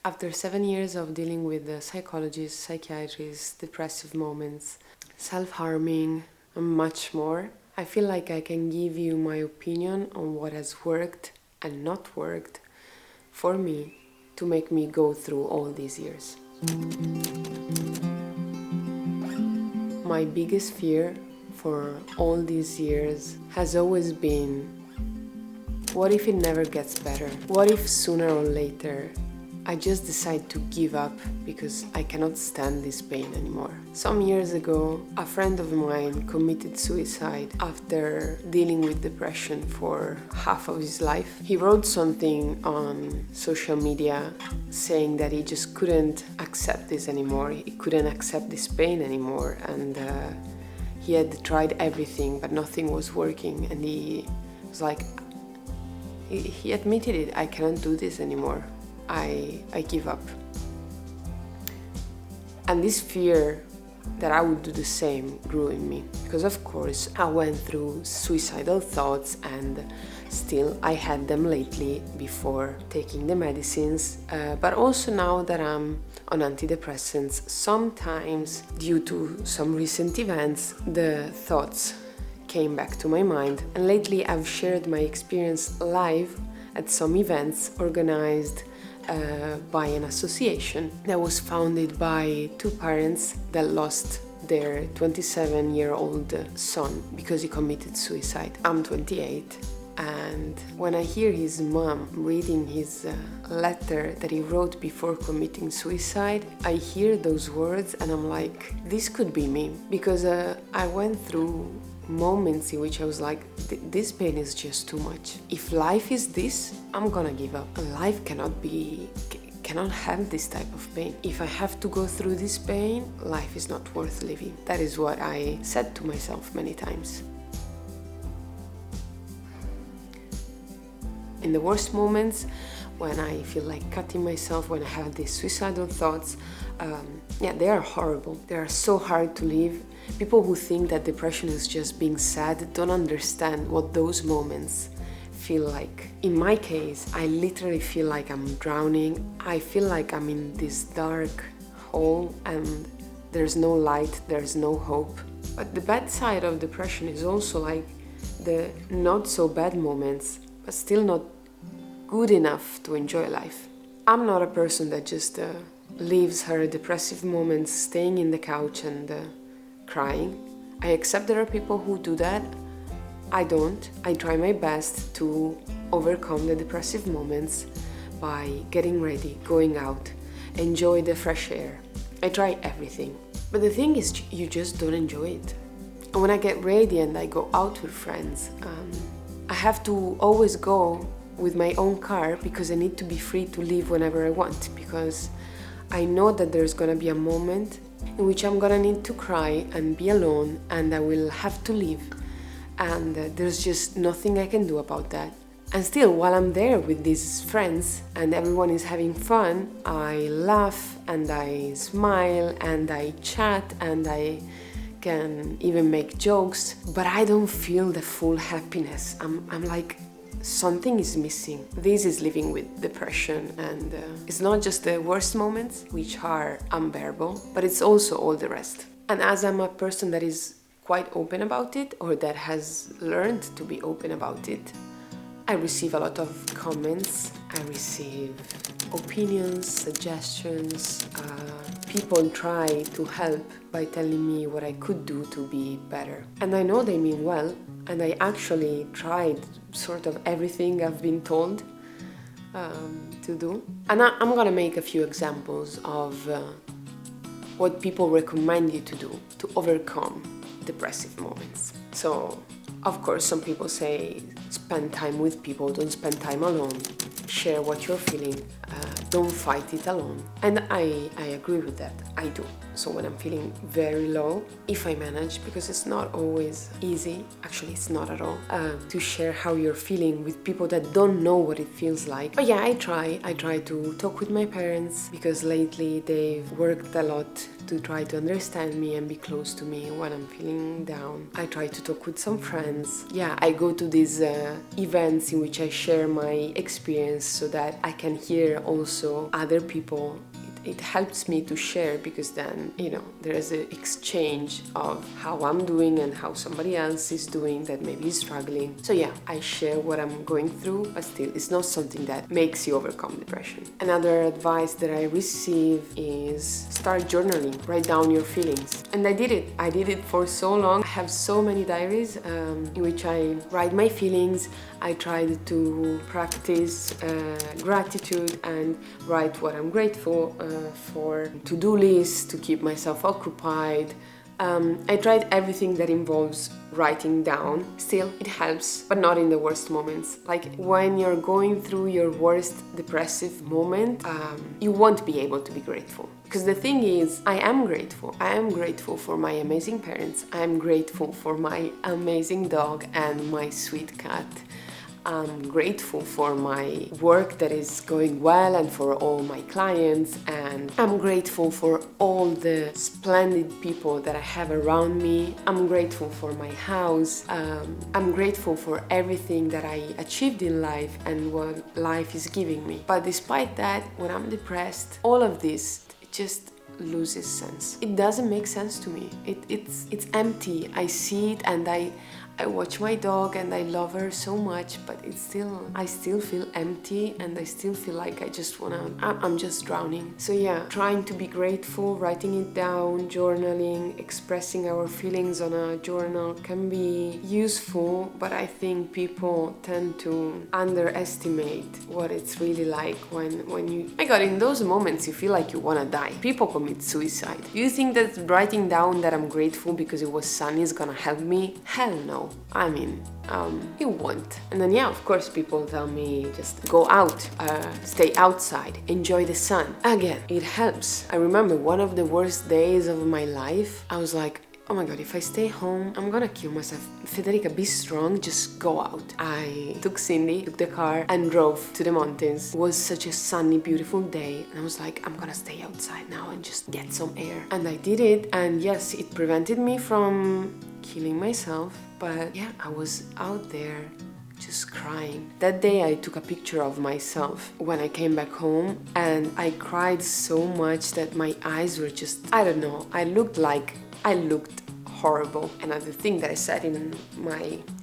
After 7 years of dealing with psychologists, psychiatrists, depressive moments, self-harming, and much more, I feel like I can give you my opinion on what has worked and not worked for me to make me go through all these years. My biggest fear for all these years has always been, what if it never gets better? What if sooner or later I just decide to give up because I cannot stand this pain anymore? Some years ago, a friend of mine committed suicide after dealing with depression for half of his life. He wrote something on social media saying that he just couldn't accept this anymore. He couldn't accept this pain anymore, and he had tried everything, but nothing was working, and he was like, he admitted it, I cannot do this anymore. I give up. And this fear that I would do the same grew in me, because of course I went through suicidal thoughts, and still I had them lately before taking the medicines, but also now that I'm on antidepressants, sometimes due to some recent events the thoughts came back to my mind, and lately I've shared my experience live at some events organized by an association that was founded by two parents that lost their 27-year-old son because he committed suicide. I'm 28, and when I hear his mom reading his letter that he wrote before committing suicide, I hear those words and I'm like, this could be me, because I went through moments in which I was like, this pain is just too much. If life is this, I'm gonna give up. Life cannot have this type of pain. If I have to go through this pain, life is not worth living. That is what I said to myself many times. In the worst moments, when I feel like cutting myself, when I have these suicidal thoughts, they are horrible. They are so hard to live. People who think that depression is just being sad don't understand what those moments feel like. In my case, I literally feel like I'm drowning. I feel like I'm in this dark hole and there's no light, there's no hope. But the bad side of depression is also like the not so bad moments, but still not good enough to enjoy life. I'm not a person that just leaves her depressive moments staying in the couch and crying. I accept there are people who do that. I don't. I try my best to overcome the depressive moments by getting ready, going out, enjoy the fresh air. I try everything. But the thing is, you just don't enjoy it. And when I get ready and I go out with friends, I have to always go with my own car because I need to be free to leave whenever I want, because I know that there's gonna be a moment in which I'm gonna need to cry and be alone, and I will have to leave, and there's just nothing I can do about that. And still, while I'm there with these friends and everyone is having fun, I laugh and I smile and I chat and I can even make jokes, but I don't feel the full happiness. I'm like, something is missing. This is living with depression, and it's not just the worst moments, which are unbearable, but it's also all the rest. And as I'm a person that is quite open about it, or that has learned to be open about it, I receive a lot of comments, I receive opinions, suggestions. People try to help by telling me what I could do to be better. And I know they mean well, and I actually tried sort of everything I've been told to do. And I'm gonna make a few examples of what people recommend you to do to overcome depressive moments. So, of course, some people say spend time with people, don't spend time alone, share what you're feeling, don't fight it alone. And I agree with that. I do. So when I'm feeling very low, if I manage, because it's not always easy, actually it's not at all, to share how you're feeling with people that don't know what it feels like. But yeah, I try to talk with my parents, because lately they've worked a lot to try to understand me and be close to me when I'm feeling down. I try to talk with some friends. Yeah, I go to these events in which I share my experience so that I can hear also other people. It helps me to share, because then, there is an exchange of how I'm doing and how somebody else is doing that maybe is struggling. So yeah, I share what I'm going through, but still, it's not something that makes you overcome depression. Another advice that I receive is start journaling, write down your feelings. And I did it for so long. I have so many diaries in which I write my feelings. I tried to practice gratitude and write what I'm grateful for, to-do lists to keep myself occupied. I tried everything that involves writing down. Still, it helps, but not in the worst moments. Like when you're going through your worst depressive moment, you won't be able to be grateful. Because the thing is, I am grateful. I am grateful for my amazing parents. I am grateful for my amazing dog and my sweet cat. I'm grateful for my work that is going well and for all my clients, and I'm grateful for all the splendid people that I have around me. I'm grateful for my house. I'm grateful for everything that I achieved in life and what life is giving me. But despite that, when I'm depressed, all of this just loses sense. It doesn't make sense to me. It's empty. I see it and I watch my dog and I love her so much, but I still feel empty, and I still feel like I'm just drowning. So yeah, trying to be grateful, writing it down, journaling, expressing our feelings on a journal can be useful, but I think people tend to underestimate what it's really like when you, my God, in those moments you feel like you want to die. People commit suicide. Do you think that writing down that I'm grateful because it was sunny is gonna help me? Hell no. I mean, it won't. And then yeah, of course, people tell me just go out, stay outside, enjoy the sun. Again, it helps. I remember one of the worst days of my life, I was like, oh my God, if I stay home, I'm gonna kill myself. Federica, be strong, just go out. I took Cindy, took the car and drove to the mountains. It was such a sunny, beautiful day. And I was like, I'm gonna stay outside now and just get some air. And I did it. And yes, it prevented me from killing myself. But yeah, I was out there just crying. That day I took a picture of myself when I came back home, and I cried so much that my eyes were just, I don't know, I looked horrible. Another thing that I said in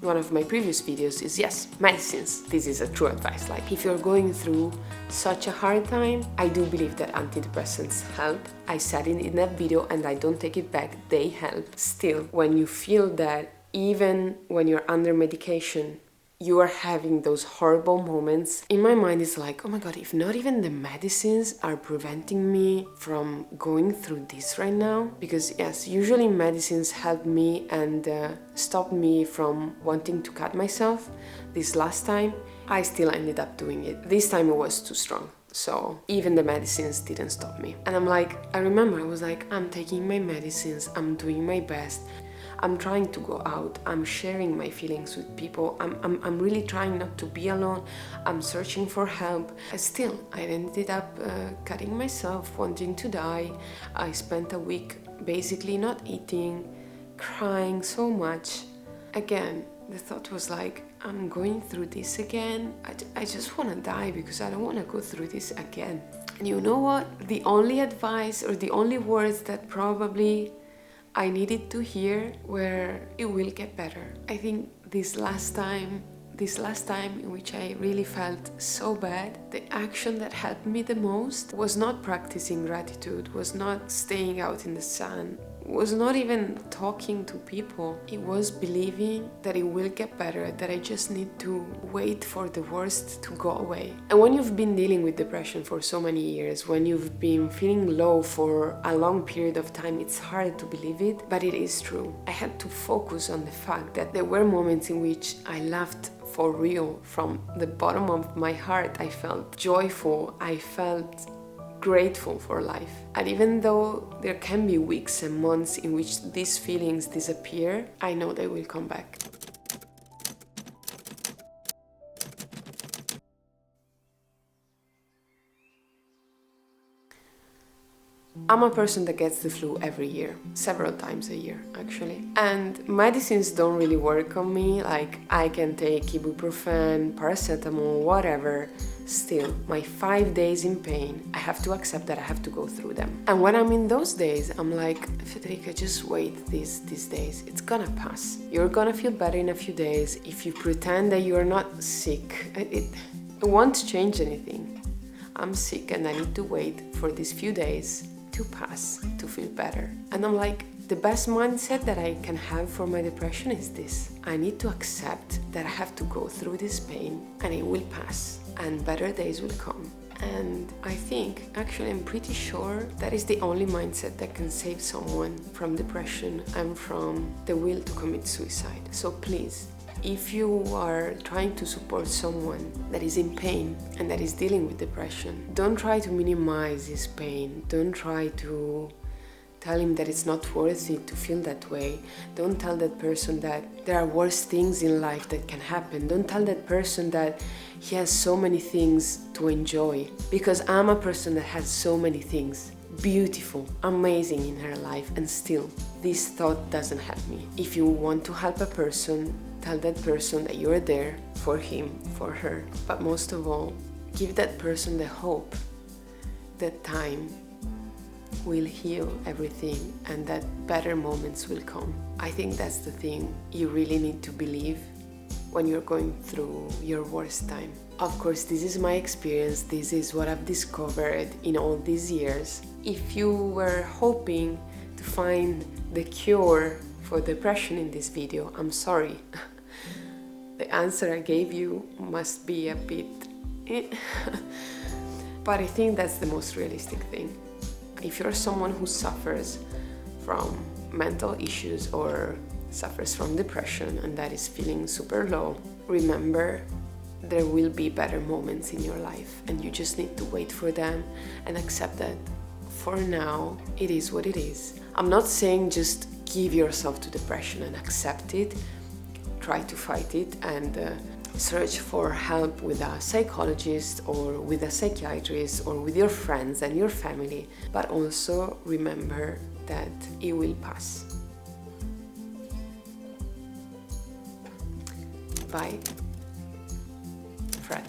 one of my previous videos is, yes, medicines. This is a true advice. Like, if you're going through such a hard time, I do believe that antidepressants help. I said it in that video and I don't take it back. They help. Still, when you feel that even when you're under medication, you are having those horrible moments, in my mind it's like, oh my God, if not even the medicines are preventing me from going through this right now. Because yes, usually medicines help me and stop me from wanting to cut myself. This last time, I still ended up doing it. This time it was too strong. So even the medicines didn't stop me. And I remember I was like, I'm taking my medicines, I'm doing my best. I'm trying to go out, I'm sharing my feelings with people, I'm really trying not to be alone, I'm searching for help. Still, I ended up cutting myself, wanting to die. I spent a week basically not eating, crying so much. Again, the thought was like, I'm going through this again. I just want to die because I don't want to go through this again. And you know what? The only advice or the only words that probably I needed to hear were, it will get better. I think this last time in which I really felt so bad, the action that helped me the most was not practicing gratitude, was not staying out in the sun, was not even talking to people. It was believing that it will get better, that I just need to wait for the worst to go away. And when you've been dealing with depression for so many years, when you've been feeling low for a long period of time, it's hard to believe it, but it is true. I had to focus on the fact that there were moments in which I laughed for real from the bottom of my heart. I felt joyful, I felt grateful for life. And even though there can be weeks and months in which these feelings disappear, I know they will come back. I'm a person that gets the flu every year, several times a year actually. And medicines don't really work on me, like I can take ibuprofen, paracetamol, whatever. Still, my 5 days in pain, I have to accept that I have to go through them. And when I'm in those days, I'm like, Federica, just wait these days. It's gonna pass. You're gonna feel better in a few days. If you pretend that you're not sick, it won't change anything. I'm sick and I need to wait for these few days to pass, to feel better. And I'm like, the best mindset that I can have for my depression is this. I need to accept that I have to go through this pain and it will pass and better days will come. And I think, actually I'm pretty sure that is the only mindset that can save someone from depression and from the will to commit suicide. So please, if you are trying to support someone that is in pain and that is dealing with depression, don't try to minimize his pain. Don't try to tell him that it's not worth it to feel that way. Don't tell that person that there are worse things in life that can happen. Don't tell that person that he has so many things to enjoy. Because I'm a person that has so many things, beautiful, amazing in her life, and still this thought doesn't help me. If you want to help a person, tell that person that you're there for him, for her. But most of all, give that person the hope that time will heal everything and that better moments will come. I think that's the thing you really need to believe when you're going through your worst time. Of course, this is my experience. This is what I've discovered in all these years. If you were hoping to find the cure for depression in this video, I'm sorry. The answer I gave you must be a bit but I think that's the most realistic thing. If you're someone who suffers from mental issues or suffers from depression and that is feeling super low, remember there will be better moments in your life and you just need to wait for them and accept that for now it is what it is. I'm not saying just give yourself to depression and accept it. Try to fight it and search for help with a psychologist or with a psychiatrist or with your friends and your family. But also remember that it will pass. Bye, Fred.